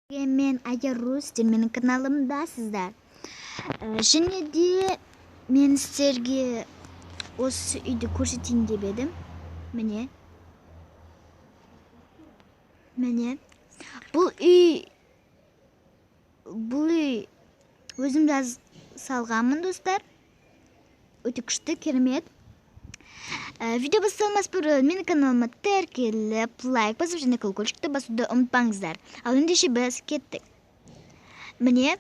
Мен Айарус, менің каналымдасыздар. Және де мен сіздерге осы үйді көрсетейін деп едім. Міне. Бұл үй өзім салғанмын, достар. Өте күшті, керемет. Видео басталмас бұрын менің каналыма тіркеліп, лайк басып және колокольчикті басуды ұмытпаңыздар. Ал ендеше біз кеттік. Міне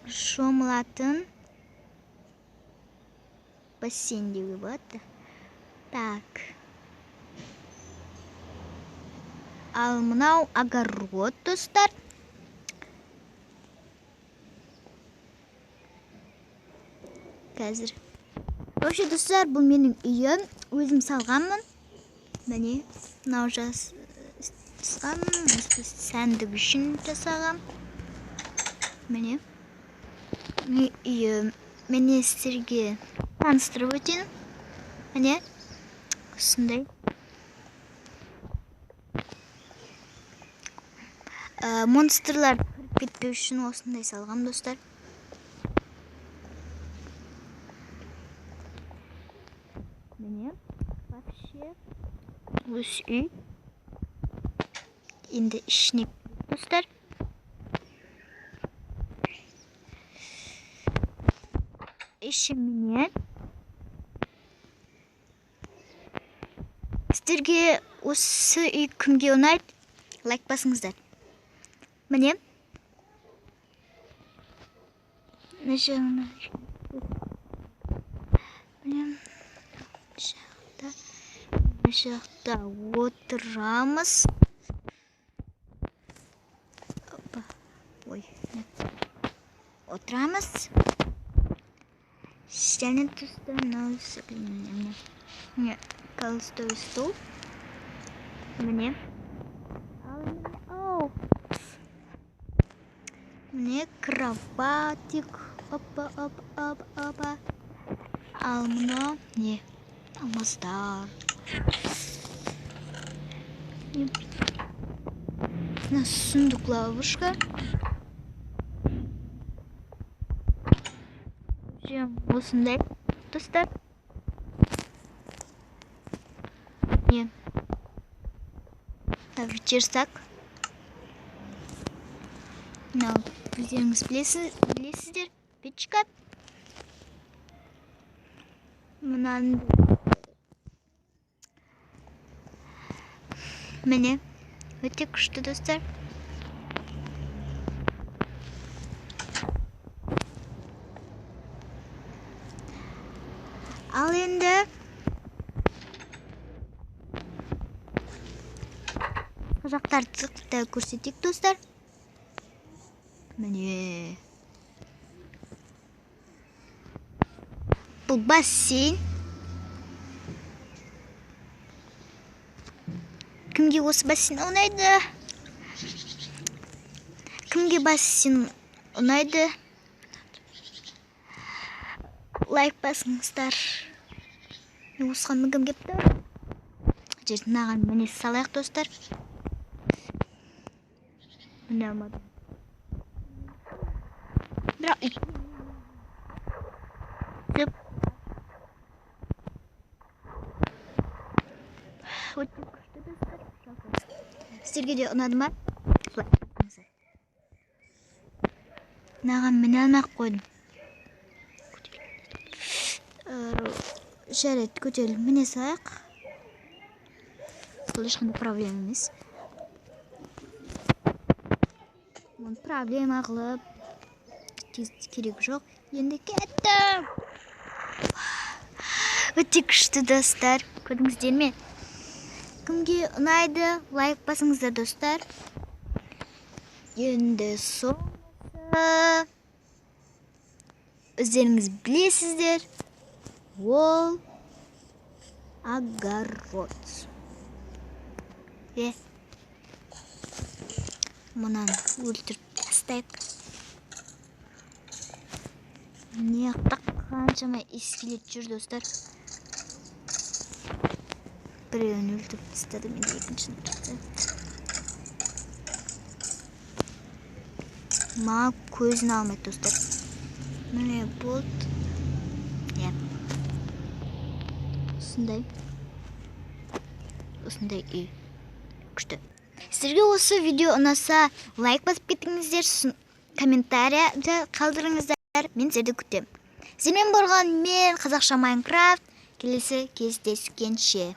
шомылатын бассейн деуге болады. Так. Ал мынау огород, достар. Қазір. Вообще, достар, бұл менің үйім. Өзім салғанмын. Міне, мынау жасағанмын. Сәндік үшін жасағам. Міне. Үйім. Мені сіздерге таныстырып өтейін. Міне. Осындай. Монстрлар кіріп кетпеу үшін осындай салғам, достар. Міне, вообще, осы үй. Енді ішіне, достар. Іші міне. Сіздерге осы үй кімге ұнайды? Лайк басыңыздар. Міне. Жақта отырамыз. Отырамыз. Және тұста міне колостой стол. Міне. Міне кроватик. Опа. Ал мына не? Алмаздар. Мына сундук ловушка. Осындай, достар. Не? Так, черсак. Мынау өздеріңіз білесіздер. Печка. Мынаны міне өте күшті, достар. Ал енді жақтарды да көрсетейік, достар. Міне бұл бассейн. Кімге осы бассейн ұнайды? Кімге бассейн ұнайды? Лайк басыңыздар. Осыған мүгім кепті. Жердің аған міне салайық, достар. Міне алмады. Бірақ үй. Сөп. Өте күшті, достар. Сіздерге де ұнады ма? Наған мені алмақ қойдым. Жарайды, көтеріл. Міне саяқ. Бұл ешқандай проблема емес. Оны проблема қылып керек жоқ. Енді кеттім. Өте күшті, достар. Көрдіңіздер ме? Кімге ұнайды? Лайк басыңыздар, достар. Енді соңғы өздеріңіз білесіздер. Ол огород. Мұнан өлтіріп тастайық. Не қаншама ескелет жүр, достар. біреуін өлтіріп тастадым, енді екіншісін өлтірді. Маған көзін алмайды, достар. Міне болды. Осындай үй. Күшті. Сіздерге осы видео ұнаса, лайк басып кетіңіздер, комментария қалдырыңыздар. Мен сіздерді күтем. Сіздермен болған мен Қазақша Майнкрафт. Келесі кездескенше.